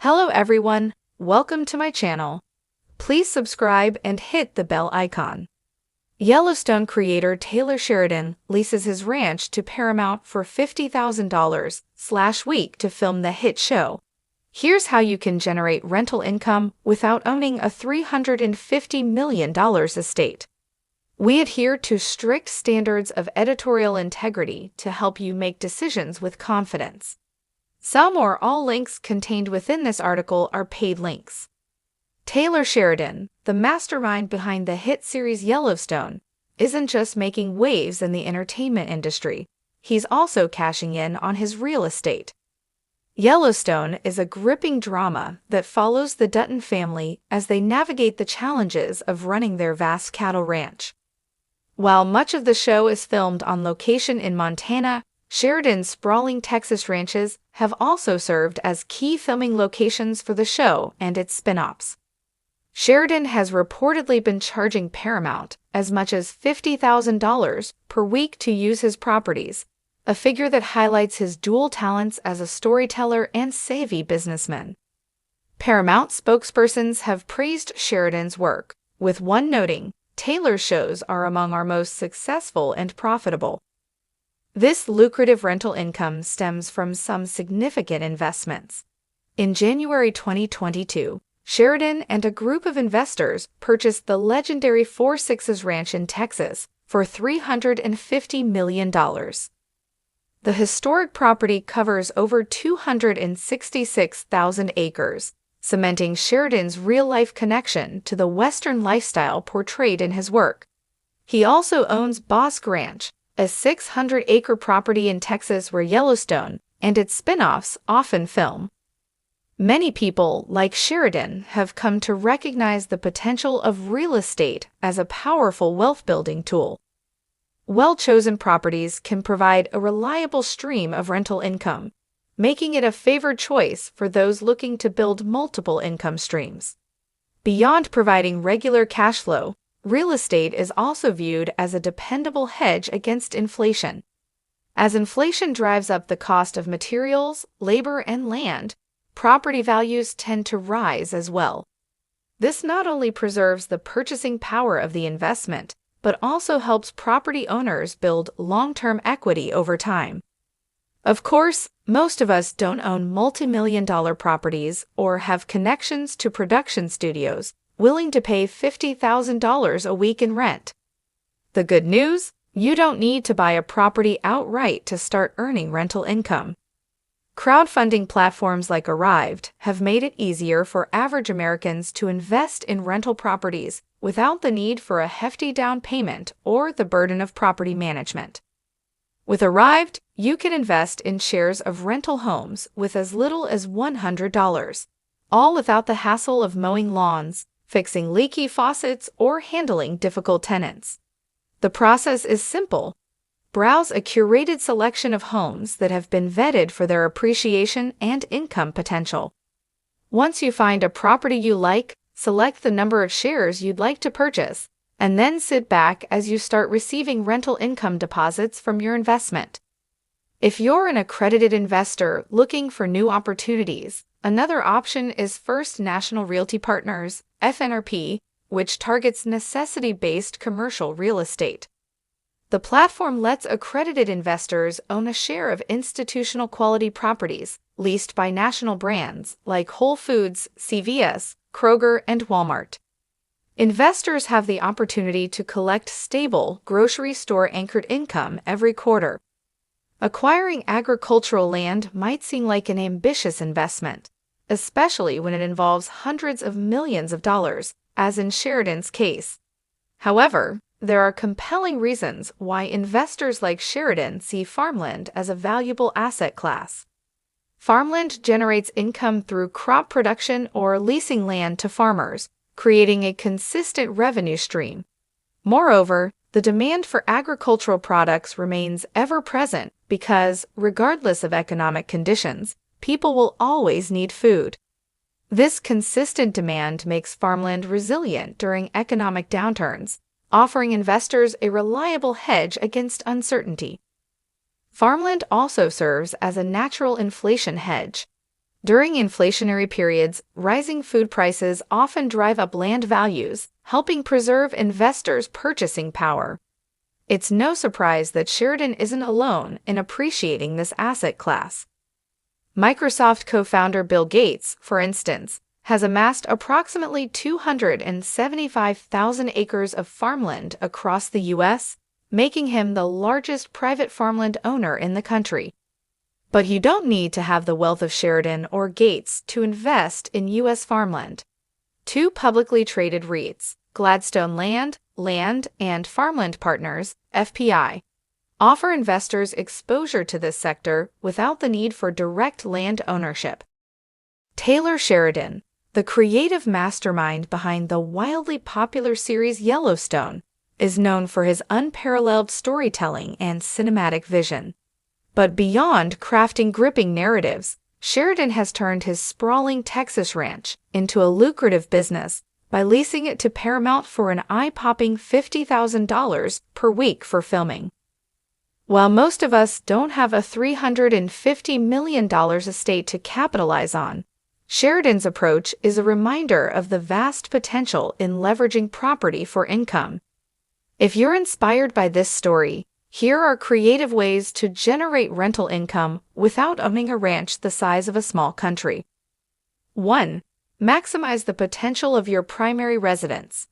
Hello everyone, welcome to my channel. Please subscribe and hit the bell icon. Yellowstone creator Taylor Sheridan leases his ranch to Paramount for $50,000/week to film the hit show. Here's how you can generate rental income without owning a $350 million estate. We adhere to strict standards of editorial integrity to help you make decisions with confidence. Some or all links contained within this article are paid links. Taylor Sheridan, the mastermind behind the hit series Yellowstone, isn't just making waves in the entertainment industry, he's also cashing in on his real estate. Yellowstone is a gripping drama that follows the Dutton family as they navigate the challenges of running their vast cattle ranch. While much of the show is filmed on location in Montana, Sheridan's sprawling Texas ranches have also served as key filming locations for the show and its spin-offs. Sheridan has reportedly been charging Paramount as much as $50,000 per week to use his properties, a figure that highlights his dual talents as a storyteller and savvy businessman. Paramount spokespersons have praised Sheridan's work, with one noting, "Taylor's shows are among our most successful and profitable." This lucrative rental income stems from some significant investments. In January 2022, Sheridan and a group of investors purchased the legendary Four Sixes Ranch in Texas for $350 million. The historic property covers over 266,000 acres, cementing Sheridan's real-life connection to the Western lifestyle portrayed in his work. He also owns Bosque Ranch, a 600-acre property in Texas where Yellowstone and its spin-offs often film. Many people, like Sheridan, have come to recognize the potential of real estate as a powerful wealth-building tool. Well-chosen properties can provide a reliable stream of rental income, making it a favored choice for those looking to build multiple income streams. Beyond providing regular cash flow, real estate is also viewed as a dependable hedge against inflation. As inflation drives up the cost of materials, labor, and land, property values tend to rise as well. This not only preserves the purchasing power of the investment, but also helps property owners build long-term equity over time. Of course, most of us don't own multi-million-dollar properties or have connections to production studios willing to pay $50,000 a week in rent. The good news? You don't need to buy a property outright to start earning rental income. Crowdfunding platforms like Arrived have made it easier for average Americans to invest in rental properties without the need for a hefty down payment or the burden of property management. With Arrived, you can invest in shares of rental homes with as little as $100, all without the hassle of mowing lawns, fixing leaky faucets, or handling difficult tenants. The process is simple. Browse a curated selection of homes that have been vetted for their appreciation and income potential. Once you find a property you like, select the number of shares you'd like to purchase, and then sit back as you start receiving rental income deposits from your investment. If you're an accredited investor looking for new opportunities, another option is First National Realty Partners, FNRP, which targets necessity-based commercial real estate. The platform lets accredited investors own a share of institutional quality properties leased by national brands like Whole Foods, CVS, Kroger, and Walmart. Investors have the opportunity to collect stable, grocery store-anchored income every quarter. Acquiring agricultural land might seem like an ambitious investment, especially when it involves hundreds of millions of dollars, as in Sheridan's case. However, there are compelling reasons why investors like Sheridan see farmland as a valuable asset class. Farmland generates income through crop production or leasing land to farmers, creating a consistent revenue stream. Moreover, the demand for agricultural products remains ever present because, regardless of economic conditions, people will always need food. This consistent demand makes farmland resilient during economic downturns, offering investors a reliable hedge against uncertainty. Farmland also serves as a natural inflation hedge. During inflationary periods, rising food prices often drive up land values, helping preserve investors' purchasing power. It's no surprise that Sheridan isn't alone in appreciating this asset class. Microsoft co-founder Bill Gates, for instance, has amassed approximately 275,000 acres of farmland across the U.S., making him the largest private farmland owner in the country. But you don't need to have the wealth of Sheridan or Gates to invest in U.S. farmland. Two publicly traded REITs, Gladstone Land and Farmland Partners, FPI, offer investors exposure to this sector without the need for direct land ownership. Taylor Sheridan, the creative mastermind behind the wildly popular series Yellowstone, is known for his unparalleled storytelling and cinematic vision. But beyond crafting gripping narratives, Sheridan has turned his sprawling Texas ranch into a lucrative business by leasing it to Paramount for an eye-popping $50,000 per week for filming. While most of us don't have a $350 million estate to capitalize on, Sheridan's approach is a reminder of the vast potential in leveraging property for income. If you're inspired by this story, here are creative ways to generate rental income without owning a ranch the size of a small country. 1. Maximize the potential of your primary residence.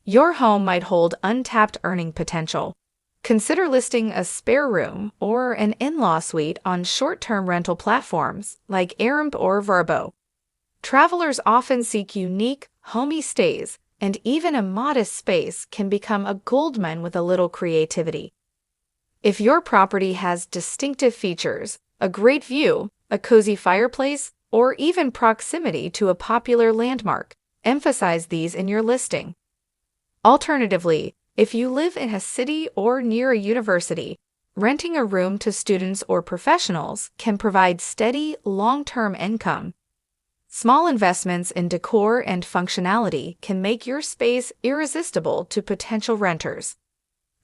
Your home might hold untapped earning potential. Consider listing a spare room or an in-law suite on short-term rental platforms like Airbnb or Vrbo. Travelers often seek unique, homey stays, and even a modest space can become a goldmine with a little creativity. If your property has distinctive features, a great view, a cozy fireplace, or even proximity to a popular landmark, emphasize these in your listing. Alternatively, if you live in a city or near a university, renting a room to students or professionals can provide steady, long-term income. Small investments in decor and functionality can make your space irresistible to potential renters.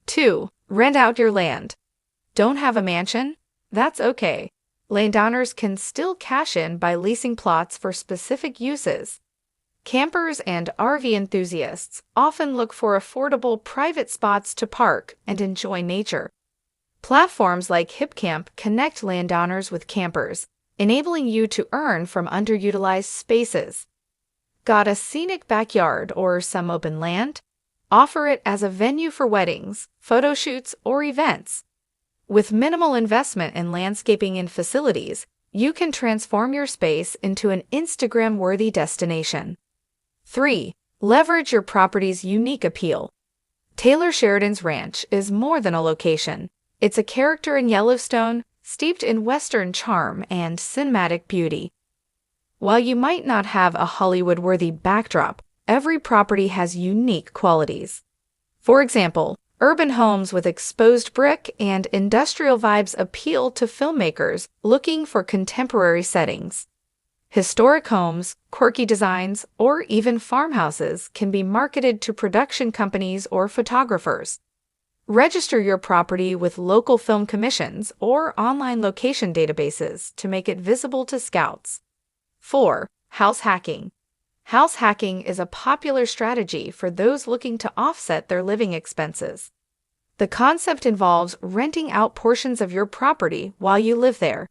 2. Rent out your land. Don't have a mansion? That's okay. Landowners can still cash in by leasing plots for specific uses. Campers and RV enthusiasts often look for affordable private spots to park and enjoy nature. Platforms like HipCamp connect landowners with campers, enabling you to earn from underutilized spaces. Got a scenic backyard or some open land? Offer it as a venue for weddings, photo shoots, or events. With minimal investment in landscaping and facilities, you can transform your space into an Instagram-worthy destination. 3. Leverage your property's unique appeal. Taylor Sheridan's ranch is more than a location. It's a character in Yellowstone, steeped in Western charm and cinematic beauty. While you might not have a Hollywood-worthy backdrop, every property has unique qualities. For example, urban homes with exposed brick and industrial vibes appeal to filmmakers looking for contemporary settings. Historic homes, quirky designs, or even farmhouses can be marketed to production companies or photographers. Register your property with local film commissions or online location databases to make it visible to scouts. 4. House hacking. House hacking is a popular strategy for those looking to offset their living expenses. The concept involves renting out portions of your property while you live there.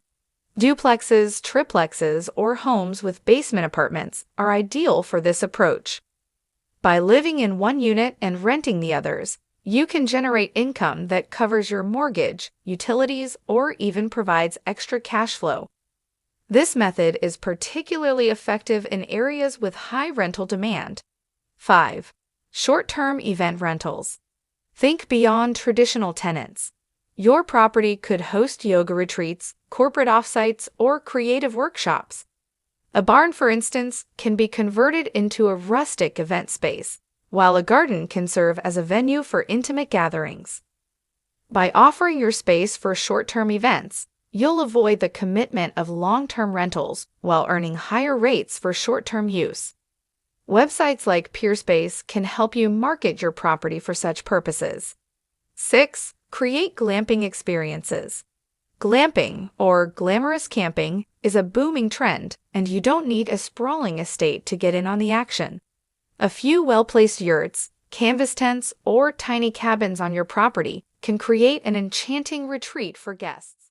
Duplexes, triplexes, or homes with basement apartments are ideal for this approach. By living in one unit and renting the others, you can generate income that covers your mortgage, utilities, or even provides extra cash flow. This method is particularly effective in areas with high rental demand. 5. Short-term event rentals. Think beyond traditional tenants. Your property could host yoga retreats, corporate offsites, or creative workshops. A barn, for instance, can be converted into a rustic event space, while a garden can serve as a venue for intimate gatherings. By offering your space for short-term events, you'll avoid the commitment of long-term rentals while earning higher rates for short-term use. Websites like PeerSpace can help you market your property for such purposes. 6. Create glamping experiences. Glamping, or glamorous camping, is a booming trend, and you don't need a sprawling estate to get in on the action. A few well-placed yurts, canvas tents, or tiny cabins on your property can create an enchanting retreat for guests.